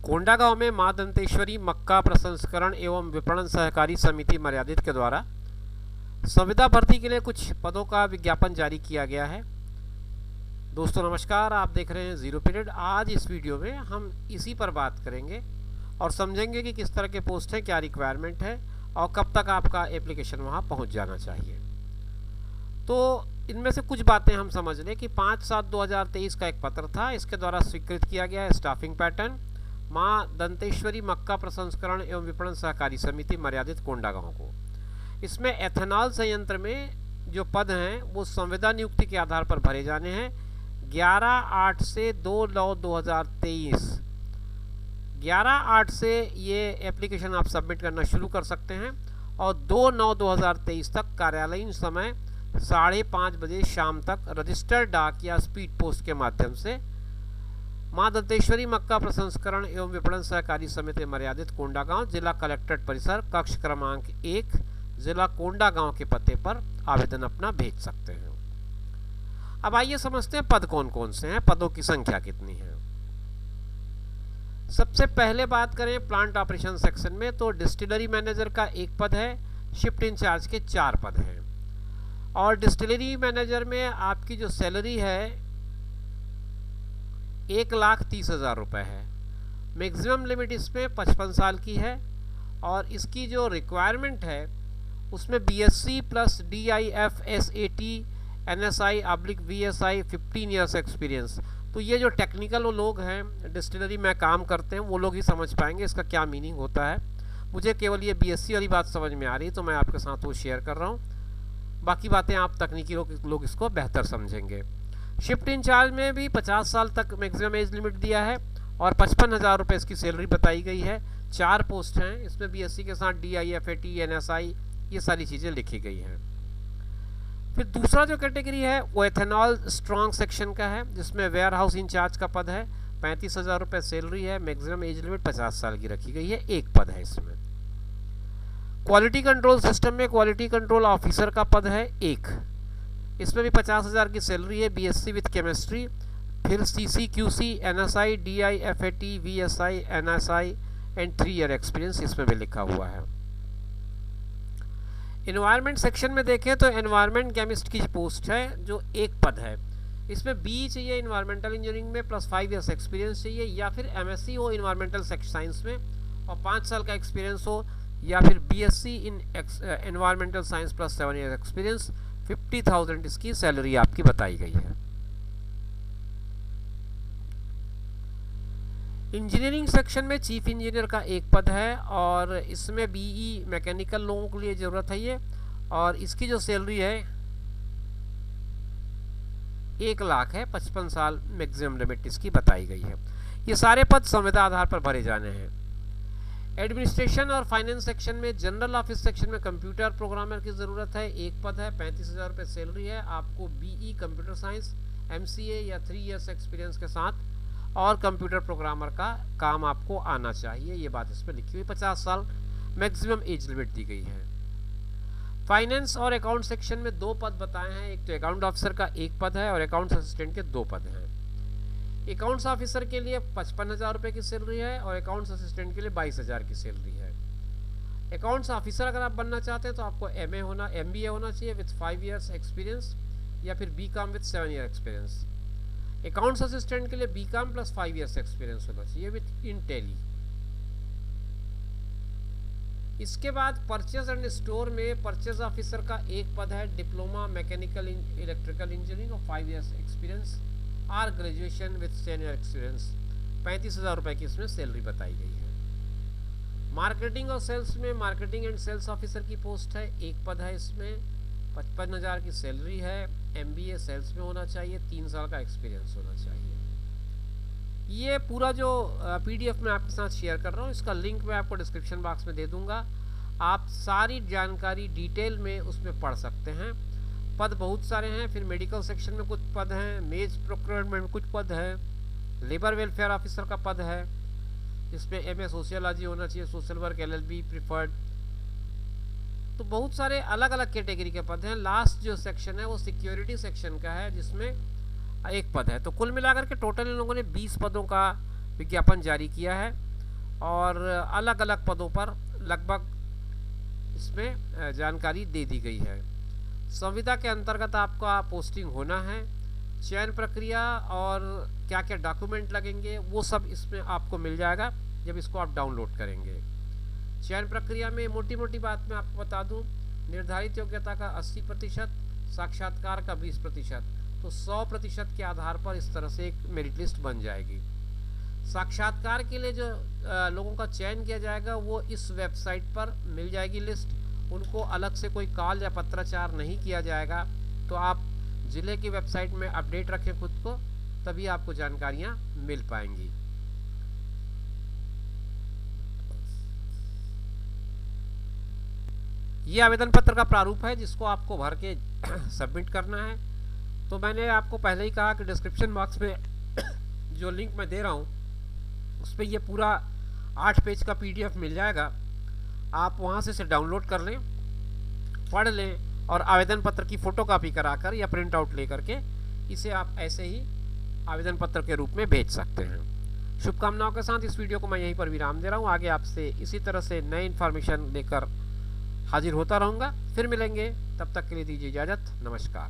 कोंडागांव में मां दंतेश्वरी मक्का प्रसंस्करण एवं विपणन सहकारी समिति मर्यादित के द्वारा संविदा भर्ती के लिए कुछ पदों का विज्ञापन जारी किया गया है। दोस्तों नमस्कार, आप देख रहे हैं जीरो पीरियड। आज इस वीडियो में हम इसी पर बात करेंगे और समझेंगे कि किस तरह के पोस्ट है, क्या रिक्वायरमेंट है और कब तक आपका एप्लीकेशन वहां पहुंच जाना चाहिए। तो इनमें से कुछ बातें हम समझ लें कि 5/7/2023 का एक पत्र था, इसके द्वारा स्वीकृत किया गया है स्टाफिंग पैटर्न मां दंतेश्वरी मक्का प्रसंस्करण एवं विपणन सहकारी समिति मर्यादित कोंडागांव को। इसमें एथेनॉल संयंत्र में जो पद हैं वो संविदा नियुक्ति के आधार पर भरे जाने हैं। 11/8 से 2/9/2023 11/8 से ये एप्लीकेशन आप सबमिट करना शुरू कर सकते हैं और 2/9/2023 तक कार्यालयीन समय 5:30 बजे शाम तक रजिस्टर्ड डाक या स्पीड पोस्ट के माध्यम से मां दंतेश्वरी मक्का प्रसंस्करण एवं विपणन सहकारी समिति मर्यादित कोंडागांव, जिला कलेक्ट्रेट परिसर, कक्ष क्रमांक 1, जिला कोंडागांव के पते पर आवेदन अपना भेज सकते हैं। अब आइए समझते हैं पद कौन कौन से हैं, पदों की संख्या कितनी है। सबसे पहले बात करें प्लांट ऑपरेशन सेक्शन में, तो डिस्टिलरी मैनेजर का एक पद है, शिफ्ट इंचार्ज के 4 पद हैं और डिस्टिलरी मैनेजर में आपकी जो सैलरी है 1,30,000 रुपये है। मैक्सिमम लिमिट इसमें 55 साल की है और इसकी जो रिक्वायरमेंट है उसमें BSc plus DIF SAT NSI/VSI 15 years experience. तो ये जो टेक्निकल वो लोग हैं डिस्टिलरी में काम करते हैं वो लोग ही समझ पाएंगे इसका क्या मीनिंग होता है। मुझे केवल ये BSc वाली बात समझ में आ रही तो मैं आपके साथ वो शेयर कर रहा हूँ, बाकी बातें आप तकनीकी लोग इसको बेहतर समझेंगे। शिफ्ट इंचार्ज में भी 50 साल तक मैक्सिमम एज लिमिट दिया है और 55,000 रुपये इसकी सैलरी बताई गई है। 4 पोस्ट हैं, इसमें BSc के साथ DIFAT NSI ये सारी चीज़ें लिखी गई हैं। फिर दूसरा जो कैटेगरी है वो एथेनॉल स्ट्रॉन्ग सेक्शन का है, जिसमें वेयर हाउस इंचार्ज का पद है। 35,000 रुपये सैलरी है, मैक्सिमम एज लिमिट 50 साल की रखी गई है। एक पद है इसमें। क्वालिटी कंट्रोल सिस्टम में क्वालिटी कंट्रोल ऑफिसर का पद है 1, इसमें भी 50,000 की सैलरी है। BSc विथ केमिस्ट्री, फिर CCQC NSI DIFAT VSI NSI and 3 year experience इसमें भी लिखा हुआ है। एनवायरनमेंट सेक्शन में देखें तो एनवायरनमेंट केमिस्ट की पोस्ट है जो 1 पद है। इसमें BE चाहिए इन्वायरमेंटल इंजीनियरिंग में प्लस 5 ईयर्स एक्सपीरियंस चाहिए, या फिर MSc हो इन्वायरमेंटल साइंस में और 5 साल का एक्सपीरियंस हो, या फिर BSc in environmental science plus 7 year experience. 50,000 इसकी सैलरी आपकी बताई गई है। इंजीनियरिंग सेक्शन में चीफ इंजीनियर का 1 पद है और इसमें BE मैकेनिकल लोगों के लिए ज़रूरत है ये, और इसकी जो सैलरी है 1 लाख है। 55 साल मैक्सिमम लिमिट इसकी बताई गई है। ये सारे पद संविदा आधार पर भरे जाने हैं। एडमिनिस्ट्रेशन और फाइनेंस सेक्शन में जनरल ऑफिस सेक्शन में कंप्यूटर प्रोग्रामर की ज़रूरत है। 1 पद है, 35,000 रुपये सैलरी है। आपको BE कंप्यूटर साइंस MCA या 3 ईयर्स एक्सपीरियंस के साथ और कंप्यूटर प्रोग्रामर का काम आपको आना चाहिए, ये बात इस पर लिखी हुई। 50 साल मैक्सिमम एज लिमिट दी गई है। फाइनेंस और अकाउंट सेक्शन में 2 पद बताए हैं, एक तो अकाउंट ऑफिसर का 1 पद है और अकाउंट्स असिस्टेंट के 2 पद हैं। अकाउंट्स ऑफिसर के लिए 55,000 रुपये की सैलरी है और अकाउंट्स असिस्टेंट के लिए 22,000 की सैलरी है। अकाउंट्स ऑफिसर अगर आप बनना चाहते हैं तो आपको MBA होना चाहिए विथ 5 ईयर्स एक्सपीरियंस, या फिर BCom with 7 year experience. Accounts assistant के लिए BCom प्लस 5 ईयर्स एक्सपीरियंस होना चाहिए विथ इन टैली। इसके बाद परचेज एंड स्टोर में परचेज ऑफिसर का 1 पद है, डिप्लोमा मैकेनिकल इलेक्ट्रिकल इंजीनियरिंग और 5 years experience or graduation with 10 year experience. 35,000 रुपये की इसमें सैलरी बताई गई है। मार्केटिंग और सेल्स में मार्केटिंग एंड सेल्स ऑफिसर की पोस्ट है, 1 पद है, इसमें 55,000 की सैलरी है। MBA सेल्स में होना चाहिए, 3 साल का एक्सपीरियंस होना चाहिए। ये पूरा जो PDF मैं आपके साथ शेयर कर रहा हूँ इसका लिंक मैं आपको डिस्क्रिप्शन बॉक्स में दे दूँगा, आप सारी जानकारी डिटेल में उसमें पढ़ सकते हैं। पद बहुत सारे हैं। फिर मेडिकल सेक्शन में कुछ पद हैं, मेज प्रोक्योरमेंट में कुछ पद है, लेबर वेलफेयर ऑफिसर का पद है, इसमें MA सोशियोलॉजी होना चाहिए, सोशल वर्क LLB प्रिफर्ड। तो बहुत सारे अलग अलग कैटेगरी के पद हैं। लास्ट जो सेक्शन है वो सिक्योरिटी सेक्शन का है, जिसमें 1 पद है। तो कुल मिलाकर के टोटल इन लोगों ने 20 पदों का विज्ञापन जारी किया है। और अलग अलग पदों पर लगभग इसमें जानकारी दे दी गई है। संविदा के अंतर्गत आपका पोस्टिंग होना है, चयन प्रक्रिया और क्या क्या डॉक्यूमेंट लगेंगे वो सब इसमें आपको मिल जाएगा जब इसको आप डाउनलोड करेंगे। चयन प्रक्रिया में मोटी मोटी बात मैं आपको बता दूं, निर्धारित योग्यता का 80%, साक्षात्कार का 20%, तो 100% के आधार पर इस तरह से एक मेरिट लिस्ट बन जाएगी। साक्षात्कार के लिए जो लोगों का चयन किया जाएगा वो इस वेबसाइट पर मिल जाएगी लिस्ट, उनको अलग से कोई कॉल या पत्राचार नहीं किया जाएगा। तो आप ज़िले की वेबसाइट में अपडेट रखें खुद को, तभी आपको जानकारियाँ मिल पाएंगी। ये आवेदन पत्र का प्रारूप है जिसको आपको भर के सबमिट करना है। तो मैंने आपको पहले ही कहा कि डिस्क्रिप्शन बॉक्स में जो लिंक मैं दे रहा हूँ उस पर ये पूरा 8 पेज का PDF मिल जाएगा। आप वहाँ से इसे डाउनलोड कर लें, पढ़ लें और आवेदन पत्र की फ़ोटोकॉपी कराकर या प्रिंट आउट ले करके इसे आप ऐसे ही आवेदन पत्र के रूप में भेज सकते हैं। शुभकामनाओं के साथ इस वीडियो को मैं यहीं पर विराम दे रहा हूँ। आगे आपसे इसी तरह से नई इन्फॉर्मेशन लेकर हाजिर होता रहूँगा। फिर मिलेंगे, तब तक के लिए दीजिए इजाज़त। नमस्कार।